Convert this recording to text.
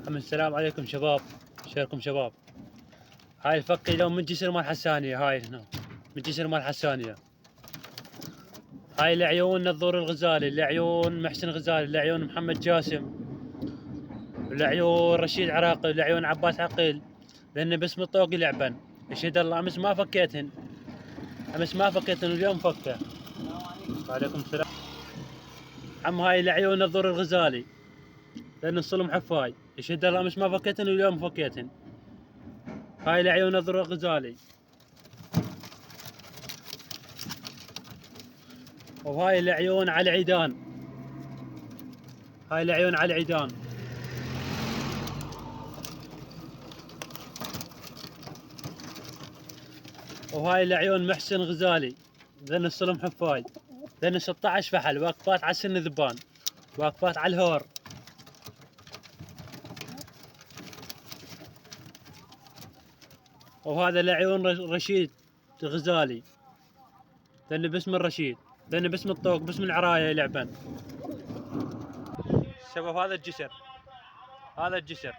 السلام عليكم شباب، شيركم شباب. هاي الفكة اليوم من جسر مال حسانية، هاي هنا من جسر مال حسانية. هاي لعيون نظور الغزالي، لعيون محسن غزالي، لعيون محمد جاسم، لعيون رشيد عراقي، لعيون عباس عقيل. لأن باسم الطوق يلعبن. يشهد الله أمس ما فكيتهن، أمس ما فكيتهن واليوم فكه. وعليكم السلام. عم هاي لعيون نظور الغزالي، لأن الصلم حفاي. يشهد الله أمس ما فكيتهن واليوم فكيتهن. هاي لعيون نظور الغزالي. وهاي العيون على العيدان، هاي العيون على العيدان. وهاي العيون محسن غزالي، ذن الصلم حفاي، ذن 16 فحل واقفات على سن ذبان، واقفات على الهور. وهذا العيون رشيد غزالي، ذن باسم الرشيد، ذن باسم الطوق، باسم العراية يلعبن. شباب هذا الجسر، هذا الجسر.